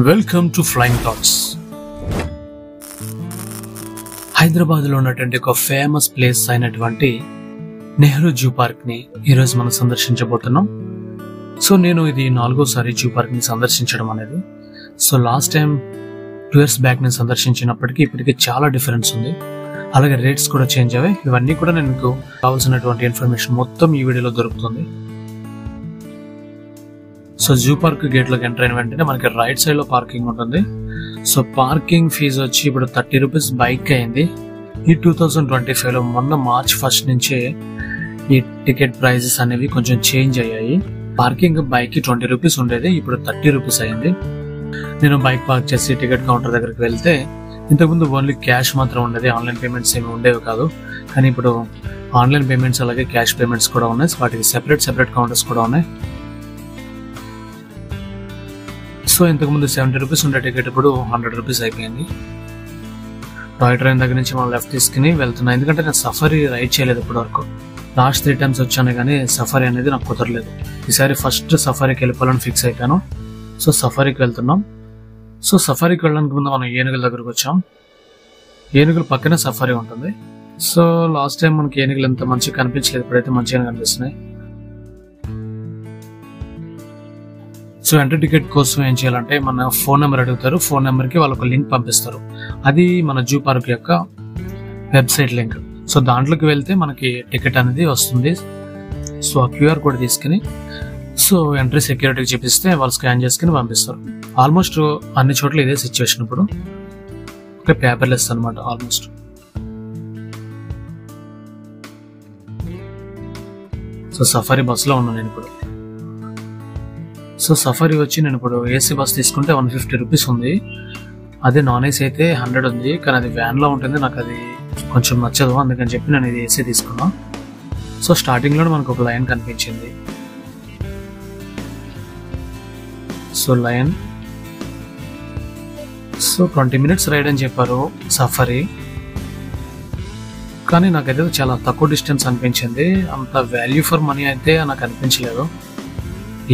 Welcome to flying thoughts. హైదరాబాద్లో ఉన్నటువంటి ఒక ఫేమస్ ప్లేస్ అయినటువంటి నెహ్రూ జూ పార్క్ని ఈరోజు మనం సందర్శించబోతున్నాం. సో నేను ఇది 4వ జూ పార్క్ని సందర్శించడం అనేది. So last time 2 years back నేను సందర్శించినప్పటికీ ఇప్పటికీ చాలా డిఫరెన్స్ ఉంది. అలాగే రేట్స్ కూడా చేంజ్ అయ్యాయి. ఇవన్నీ కూడా నేను మీకు కావాల్సినటువంటి ఇన్ఫర్మేషన్ మొత్తం ఈ వీడియోలో దొరుకుతుంది. సో జూ పార్క్ గేట్లోకి ఎంటర్ అయిన వెంటనే మనకి రైట్ సైడ్ లో పార్కింగ్ ఉంటుంది. సో పార్కింగ్ ఫీజు వచ్చి ఇప్పుడు 30 రూపీస్ బైక్ అయింది. ఈ 2025లో మొన్న March 1 నుంచే ఈ టికెట్ ప్రైజెస్ అనేవి కొంచెం చేంజ్ అయ్యాయి. పార్కింగ్ బైక్ కి 20 రూపీస్ ఉండేది, ఇప్పుడు 30 రూపీస్ అయింది. నేను బైక్ పార్క్ చేసి టికెట్ కౌంటర్ దగ్గరికి వెళ్తే ఇంతకుముందు ఓన్లీ క్యాష్ మాత్రం ఉండేది, ఆన్లైన్ పేమెంట్స్ ఏమి ఉండేవి కాదు. కానీ ఇప్పుడు ఆన్లైన్ పేమెంట్స్ అలాగే క్యాష్ పేమెంట్స్ కూడా ఉన్నాయి. వాటికి సెపరేట్ కౌంటర్స్ కూడా ఉన్నాయి. సో ఇంతకుముందు 70 రూపీస్ ఉండే టికెట్ ఇప్పుడు 100 రూపీస్ అయిపోయింది. టాయ్ ట్రైన్ దగ్గర నుంచి మనం లెఫ్ట్ తీసుకుని వెళ్తున్నాం. ఎందుకంటే నేను సఫారీ రైడ్ చేయలేదు ఇప్పటి వరకు. లాస్ట్ 3 times వచ్చాను కానీ సఫారీ అనేది నాకు కుదరలేదు. ఈసారి ఫస్ట్ సఫారీకి వెళ్ళిపోవాలని ఫిక్స్ అయిపోయాను. సో సఫారీకి వెళ్తున్నాం. సో సఫారీకి వెళ్ళడానికి ముందు మనం ఏనుగుల దగ్గరకు వచ్చాం. ఏనుగుల పక్కనే సఫారీ ఉంటుంది. సో లాస్ట్ టైం మనకి ఏనుగులు ఎంత మంచిగా కనిపించలేదు, ఇప్పుడైతే మంచిగా కనిపిస్తున్నాయి. సో ఎంట్రీ టికెట్ కోసం ఏం చేయాలంటే మన ఫోన్ నెంబర్ అడుగుతారు. ఫోన్ నెంబర్కి వాళ్ళు ఒక లింక్ పంపిస్తారు. అది మన జూ పార్క్ యొక్క వెబ్సైట్ లింక్. సో దాంట్లోకి వెళ్తే మనకి టికెట్ అనేది వస్తుంది. సో ఆ QR కోడ్ తీసుకుని సో ఎంట్రీ సెక్యూరిటీకి చూపిస్తే వాళ్ళు స్కాన్ చేసుకుని పంపిస్తారు. ఆల్మోస్ట్ అన్ని చోట్ల ఇదే సిచ్యువేషన్. ఇప్పుడు ఒక పేపర్లెస్ అనమాట ఆల్మోస్ట్. సో సఫారీ బస్సులో ఉన్నాను నేను ఇప్పుడు. సో సఫారీ వచ్చి నేను ఇప్పుడు ఏసీ బస్ తీసుకుంటే 150 రూపీస్ ఉంది. అదే నాన్ ఏసీ అయితే 100 ఉంది. కానీ అది వ్యాన్లో ఉంటుంది, నాకు అది కొంచెం నచ్చదు. అందుకని చెప్పి నేను ఇది ఏసీ తీసుకున్నా. సో స్టార్టింగ్లో మనకు ఒక లైన్ కనిపించింది. So line so 20 minutes ride అని చెప్పారు సఫారీ. కానీ నాకైతే చాలా తక్కువ డిస్టెన్స్ అనిపించింది. అంత వాల్యూ ఫర్ మనీ అయితే నాకు అనిపించలేదు.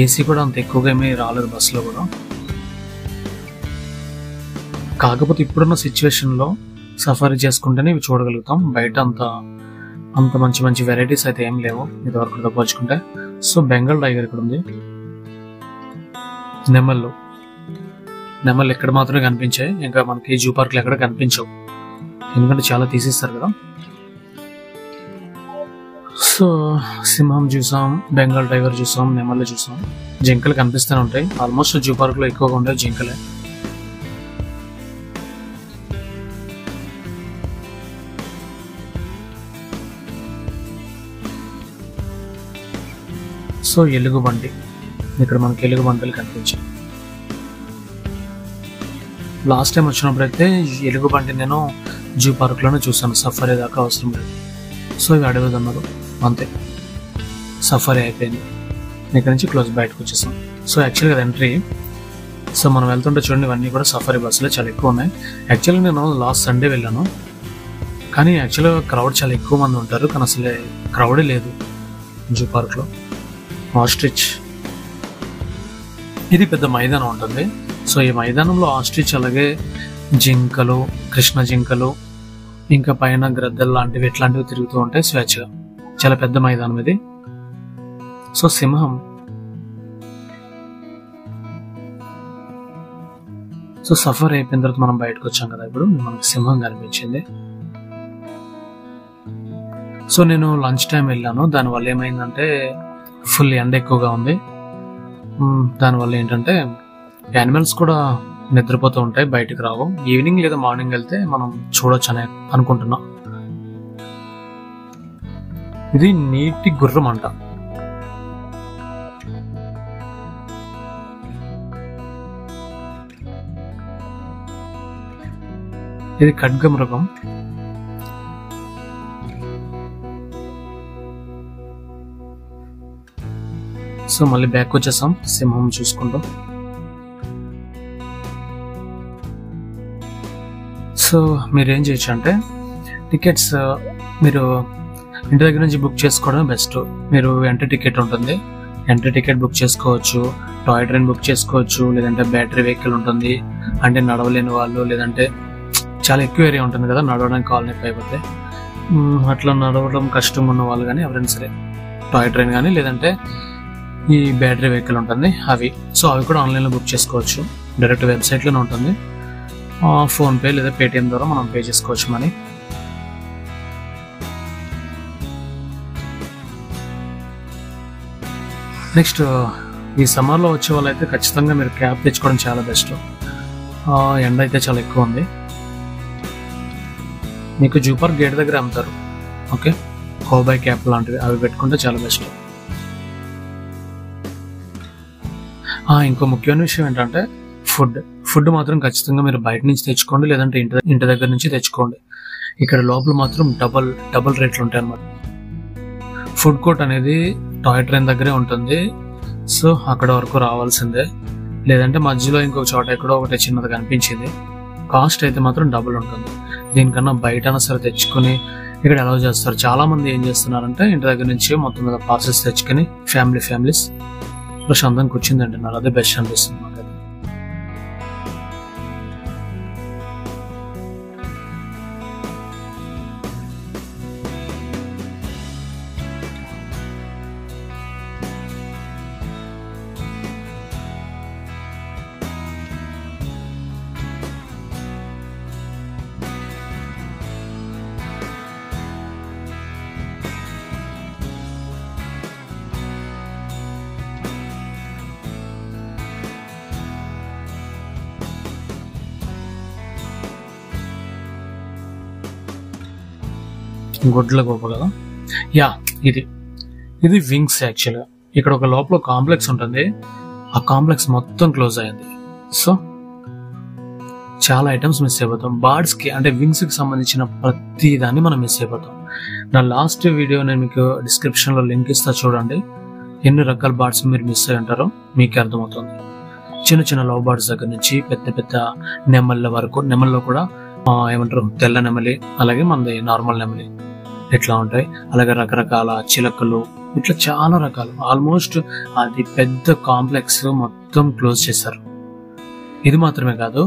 ఏసీ కూడా అంత ఎక్కువగా ఏమీ రాలేదు బస్సులో కూడా. కాకపోతే ఇప్పుడున్న సిచ్యువేషన్లో సఫారీ చేసుకుంటేనే ఇవి చూడగలుగుతాం. బయట అంత మంచి వెరైటీస్ అయితే ఏం లేవు ఇదివరకు పోల్చుకుంటే. సో బెంగాల్ టైగర్ ఇక్కడ ఉంది. నెమళ్ళు ఇక్కడ మాత్రమే కనిపించాయి. ఇంకా మనకి జూ పార్క్లో ఎక్కడ కనిపించవు, ఎందుకంటే చాలా తీసేస్తారు కదా. సో సింహం చూసాం, బెంగాల్ టైగర్ చూసాం, నెమళ్ళు చూసాం. జింకలు కనిపిస్తూనే ఉంటాయి. ఆల్మోస్ట్ జూ పార్క్ లో ఎక్కువగా ఉండే జింకలే. సో ఎలుగుబంటి, ఇక్కడ మనకి ఎలుగుబంటలు కనిపించాయి. లాస్ట్ టైం వచ్చినప్పుడు అయితే ఎలుగుబంటి నేను జూ పార్క్ లోనే చూసాను. సఫారీ దాకా అవసరం లేదు. సో ఇవి అడవిదన్నారు అంతే. సఫారీ అయిపోయింది. ఇక్కడ నుంచి క్లోజ్ బయటకు వచ్చేసాం. సో యాక్చువల్గా అది ఎంట్రీ. సో మనం వెళ్తుంటే చూడండి, ఇవన్నీ కూడా సఫారీ బస్సులు చాలా ఎక్కువ ఉన్నాయి. యాక్చువల్గా నేను లాస్ట్ సండే వెళ్ళాను, కానీ యాక్చువల్గా క్రౌడ్ చాలా ఎక్కువ మంది ఉంటారు. కానీ అసలే క్రౌడే లేదు జూ పార్క్లో. ఆస్ట్రిచ్, ఇది పెద్ద మైదానం ఉంటుంది. సో ఈ మైదానంలో ఆస్ట్రిచ్ అలాగే జింకలు, కృష్ణ జింకలు, ఇంకా పైన గ్రద్దలు లాంటివి ఇట్లాంటివి తిరుగుతూ ఉంటాయి స్వేచ్ఛగా. చాలా పెద్ద మైదానం ఇది. సో సింహం, సో సఫర్ అయిపోయిన తర్వాత మనం బయటకు వచ్చాం కదా, ఇప్పుడు మనకి సింహం కనిపించింది. సో నేను లంచ్ టైం వెళ్ళాను. దానివల్ల ఏమైందంటే ఫుల్ ఎండ ఎక్కువగా ఉంది. దానివల్ల ఏంటంటే యానిమల్స్ కూడా నిద్రపోతూ ఉంటాయి, బయటకు రావు. ఈవినింగ్ లేదా మార్నింగ్ వెళ్తే మనం చూడొచ్చు అని అనుకుంటున్నా. ఇది నీటి గుర్రం అంట. ఇది ఖడ్గమృగం. సో మళ్ళీ బ్యాక్ వచ్చేసాం సింహం చూసుకుంటాం. సో మీరేం చేయొచ్చు అంటే టికెట్స్ మీరు ఇంటి దగ్గర నుంచి బుక్ చేసుకోవడం బెస్ట్. మీరు ఎంట్రీ టికెట్ ఉంటుంది, ఎంట్రీ టికెట్ బుక్ చేసుకోవచ్చు, టాయ్ ట్రైన్ బుక్ చేసుకోవచ్చు, లేదంటే బ్యాటరీ వెహికల్ ఉంటుంది, అంటే నడవలేని వాళ్ళు, లేదంటే చాలా ఎక్కువ ఏరియా ఉంటుంది కదా నడవడానికి కాలనీ అయిపోతే, అట్లా నడవడం కష్టం ఉన్న వాళ్ళు కానీ ఎవరైనా సరే టాయ్ ట్రైన్ కానీ లేదంటే ఈ బ్యాటరీ వెహికల్ ఉంటుంది అవి. సో అవి కూడా ఆన్లైన్లో బుక్ చేసుకోవచ్చు, డైరెక్ట్ వెబ్సైట్లోనే ఉంటుంది. ఫోన్పే లేదా పేటిఎం ద్వారా మనం పే చేసుకోవచ్చు మనీ. నెక్స్ట్ ఈ సమ్మర్లో వచ్చే వాళ్ళు అయితే ఖచ్చితంగా మీరు క్యాబ్ తెచ్చుకోవడం చాలా బెస్ట్. ఎండ అయితే చాలా ఎక్కువ ఉంది. మీకు జూ పార్క్ గేట్ దగ్గర అమ్ముతారు, ఓకే, కోబాయ్ క్యాప్ లాంటివి, అవి పెట్టుకుంటే చాలా బెస్ట్. ఇంకో ముఖ్యమైన విషయం ఏంటంటే ఫుడ్ మాత్రం ఖచ్చితంగా మీరు బయట నుంచి తెచ్చుకోండి, లేదంటే ఇంటి దగ్గర నుంచి తెచ్చుకోండి. ఇక్కడ లోపల మాత్రం డబల్ రేట్లు ఉంటాయి అన్నమాట. ఫుడ్ కోర్ట్ అనేది టాయ్ ట్రైన్ దగ్గరే ఉంటుంది, సో అక్కడ వరకు రావాల్సిందే, లేదంటే మధ్యలో ఇంకొక చోట ఎక్కడో ఒకటి చిన్నది కనిపించింది. కాస్ట్ అయితే మాత్రం డబుల్ ఉంటుంది. దీనికన్నా బయటైనా సరే తెచ్చుకుని ఇక్కడ అలౌ చేస్తారు. చాలా మంది ఏం చేస్తున్నారంటే ఇంటి దగ్గర నుంచి మొత్తం మీద పార్సెల్స్ తెచ్చుకుని ఫ్యామిలీస్ ప్రశాంతంగా కూర్చుంది అంటున్నారు. అదే బెస్ట్ అనిపిస్తుంది మాకు. గుడ్ల గోప కదా, ఇది వింగ్స్. యాక్చువల్గా ఇక్కడ ఒక లోపల కాంప్లెక్స్ ఉంటుంది, ఆ కాంప్లెక్స్ మొత్తం క్లోజ్ అయింది. సో చాలా ఐటమ్స్ మిస్ అయిపోతాం. బర్డ్స్ కి అంటే వింగ్స్ కి సంబంధించిన ప్రతి దాన్ని మనం మిస్ అయిపోతాం. నా లాస్ట్ వీడియో నేను మీకు డిస్క్రిప్షన్ లో లింక్ ఇస్తా, చూడండి. ఎన్ని రకాల బర్డ్స్ మీరు మిస్ అయి ఉంటారో మీకు అర్థమవుతుంది. చిన్న చిన్న లవ్ బర్డ్స్ దగ్గర నుంచి పెద్ద నెమళ్ళ వరకు, నెమల్లో కూడా ఏమంటారు తెల్ల నెమలి, అలాగే మనది నార్మల్ నెమలి ఇట్లా ఉంటాయి. అలాగే రకరకాల చిలకలు, ఇట్లా చాలా రకాలు. ఆల్మోస్ట్ అది పెద్ద కాంప్లెక్స్ మొత్తం క్లోజ్ చేశారు. ఇది మాత్రమే కాదు,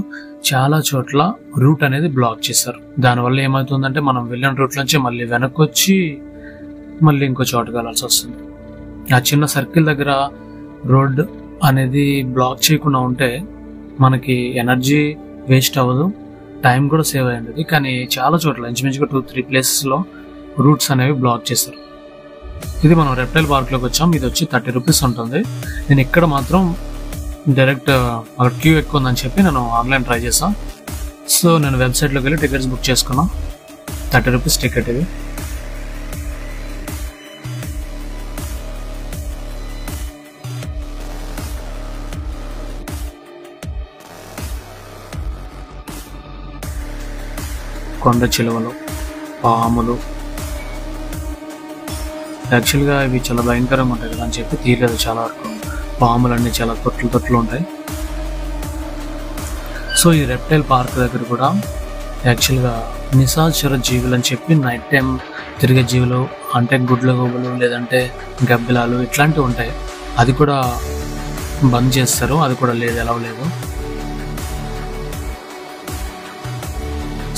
చాలా చోట్ల రూట్ అనేది బ్లాక్ చేశారు. దానివల్ల ఏమవుతుందంటే మనం వెళ్ళిన రూట్ నుంచి మళ్ళీ వెనక్కి వచ్చి మళ్ళీ ఇంకో చోటుకి వెళ్ళాల్సి వస్తుంది. ఆ చిన్న సర్కిల్ దగ్గర రోడ్ అనేది బ్లాక్ చేయకుండా ఉంటే మనకి ఎనర్జీ వేస్ట్ అవ్వదు, టైం కూడా సేవ్ అయ్యింది. కానీ చాలా చోట్ల ఇంచుమించుగా 2-3 ప్లేసెస్లో రూట్స్ అనేవి బ్లాక్ చేశారు. ఇది మనం రెప్టైల్ పార్క్లోకి వచ్చాం. ఇది వచ్చి 30 రూపీస్ ఉంటుంది. నేను ఇక్కడ మాత్రం డైరెక్ట్ అక్కడ క్యూ ఎక్కువ ఉందని చెప్పి నేను ఆన్లైన్ ట్రై చేసాను. సో నేను వెబ్సైట్లోకి వెళ్ళి టికెట్స్ బుక్ చేసుకున్నా. 30 రూపీస్ టికెట్ ఇది. కొండ చిలువలు, పాములు, యాక్చువల్గా ఇవి చాలా భయంకరంగా ఉంటాయి కదా అని చెప్పి తీయలేదు. చాలా వరకు పాములన్నీ చాలా తొట్లు ఉంటాయి. సో ఈ రెప్టైల్ పార్క్ దగ్గర కూడా యాక్చువల్గా నిశాచర జీవులు అని చెప్పి నైట్ టైం తిరిగే జీవులు, అంటే గుడ్ల గోబులు లేదంటే గబ్బిలాలు ఇట్లాంటివి ఉంటాయి. అది కూడా బంద్ చేస్తారు, అది కూడా లేదు, ఎలా లేదు.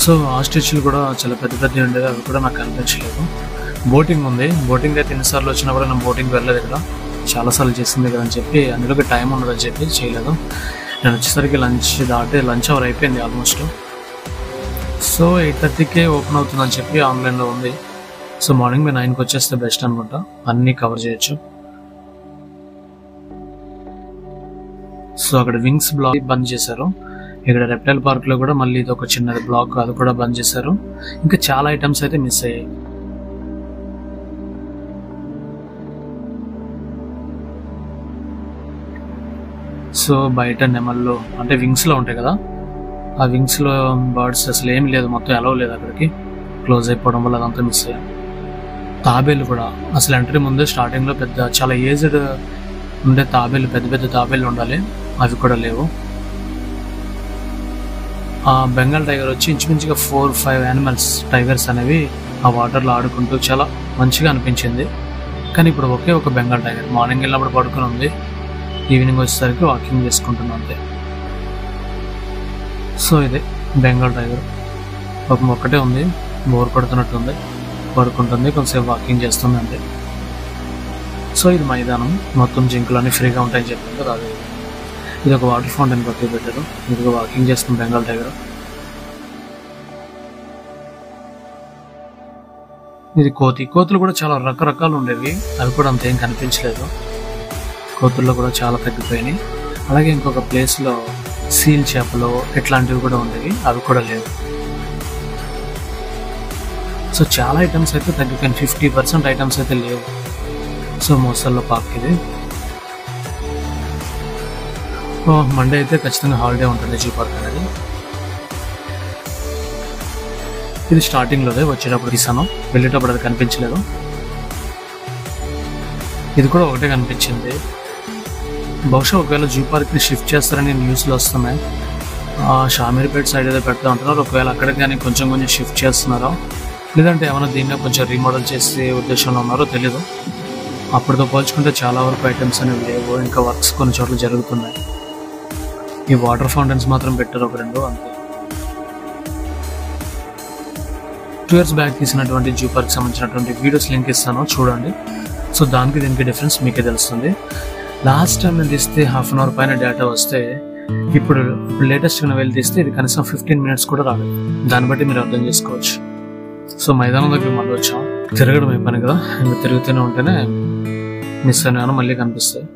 సో ఆస్ట్రిచ్లు కూడా చాలా పెద్ద ఉండేది, అవి కూడా నాకు కనిపించలేదు. బోటింగ్ ఉంది. బోటింగ్ అయితే ఎన్నిసార్లు వచ్చినా కూడా నేను బోటింగ్ వెళ్ళలేదు ఇక్కడ, చాలాసార్లు చేసింది కదా అని చెప్పి, అందులోకి టైం ఉండదని చెప్పి చేయలేదు. నేను వచ్చేసరికి లంచ్ అవర్ అయిపోయింది ఆల్మోస్ట్. సో 8:30కే ఓపెన్ అవుతుందని చెప్పి ఆన్లైన్లో ఉంది. సో మార్నింగ్ 9కి వచ్చేస్తే బెస్ట్ అనుకుంటా, అన్నీ కవర్ చేయొచ్చు. సో అక్కడ వింగ్స్ బ్లాక్ బంద్ చేశారు. ఇక్కడ రెప్టైల్ పార్క్ లో కూడా మళ్ళీ ఇది ఒక చిన్నది బ్లాక్, అది కూడా బంద్ చేశారు. ఇంకా చాలా ఐటమ్స్ అయితే మిస్ అయ్యాయి. సో బయట నెమళ్ళు అంటే వింగ్స్ లో ఉంటాయి కదా, ఆ వింగ్స్ లో బర్డ్స్ అసలు ఏమి లేదు, మొత్తం అలౌ లేదు, అక్కడికి క్లోజ్ అయిపోవడం వల్ల అదంతా మిస్ అయ్యాం. తాబేలు కూడా అసలు ఎంట్రీ ముందే స్టార్టింగ్ లో చాలా ఏజ్డ్ ఉండే తాబేలు, పెద్ద తాబేలు ఉండాలి, అవి కూడా లేవు. ఆ బెంగాల్ టైగర్ వచ్చి ఇంచుమించుగా 4-5 యానిమల్స్ టైగర్స్ అనేవి ఆ వాటర్లో ఆడుకుంటూ చాలా మంచిగా అనిపించింది. కానీ ఇప్పుడు ఒకే ఒక బెంగాల్ టైగర్. మార్నింగ్ వెళ్ళినప్పుడు పడుకుని ఉంది, ఈవినింగ్ వచ్చేసరికి వాకింగ్ చేసుకుంటున్నాం అంతే. సో ఇదే బెంగాల్ టైగర్. పాపం ఒక్కటే ఉంది, బోర్ పడుతున్నట్టు ఉంది, పడుకుంటుంది, కొంతసేపు వాకింగ్ చేస్తుంది అంతే. సో ఇది మైదానం, మొత్తం జింకులన్నీ ఫ్రీగా ఉంటాయని చెప్పాను కదా, అది. ఇది ఒక వాటర్ ఫౌంటైన్ పట్టి పెట్టారు, ఇది వాకింగ్ చేస్తుంది బెంగాల్ టైగర్. ఇది కోతులు కూడా చాలా రకరకాలు ఉండేవి, అవి కూడా అంతేం కనిపించలేదు. కోతుల్లో కూడా చాలా తగ్గిపోయినాయి. అలాగే ఇంకొక ప్లేస్లో సీల్ చేపలు ఇట్లాంటివి కూడా ఉండేవి, అవి కూడా లేవు. సో చాలా ఐటమ్స్ అయితే తగ్గిపోయినాయి, 50% ఐటమ్స్ అయితే లేవు. సో మోసల్లో పార్క్ ఇది. మండే అయితే ఖచ్చితంగా హాలిడే ఉంటుంది జూ పార్క్ అనేది. ఇది స్టార్టింగ్లోనే వచ్చేటప్పుడు తీసాను, వెళ్ళేటప్పుడు అది కనిపించలేదు. ఇది కూడా ఒకటే కనిపించింది. బహుశా ఒకవేళ జూ పార్క్ని షిఫ్ట్ చేస్తారని న్యూస్లో వస్తున్నాయి. షామీర్పేట సైడ్ ఏదో పెడతా ఉంటున్నారు, ఒకవేళ అక్కడికి కానీ కొంచెం షిఫ్ట్ చేస్తున్నారో లేదంటే ఏమైనా దీన్ని కొంచెం రీమోడల్ చేసే ఉద్దేశంలో ఉన్నారో తెలీదు. అప్పటితో పోల్చుకుంటే చాలా వరకు ఐటమ్స్ అనేవి లేవు, ఇంకా వర్క్స్ కొన్ని చోట్ల జరుగుతున్నాయి. ఈ వాటర్ ఫౌంటైన్స్ మాత్రం పెట్టారు ఒక 2 అంతే. 2 years బ్యాక్ తీసినటువంటి జూ పార్క్ సంబంధించినటువంటి వీడియోస్ లింక్ ఇస్తాను, చూడండి. సో దానికి దీనికి డిఫరెన్స్ మీకే తెలుస్తుంది. లాస్ట్ టైం నేను తీస్తే 1/2 hour పైన డేటా వస్తే, ఇప్పుడు లేటెస్ట్గా వెళ్ళి తీస్తే ఇది కనీసం 15 minutes కూడా రాలేదు. దాన్ని బట్టి మీరు అర్థం చేసుకోవచ్చు. సో మైదానం దగ్గర మళ్ళీ వచ్చాం, తిరగడం అయిపోయింది కదా, ఇంకా తిరుగుతూనే ఉంటేనే మిస్ అయినాను, మళ్ళీ కనిపిస్తాయి.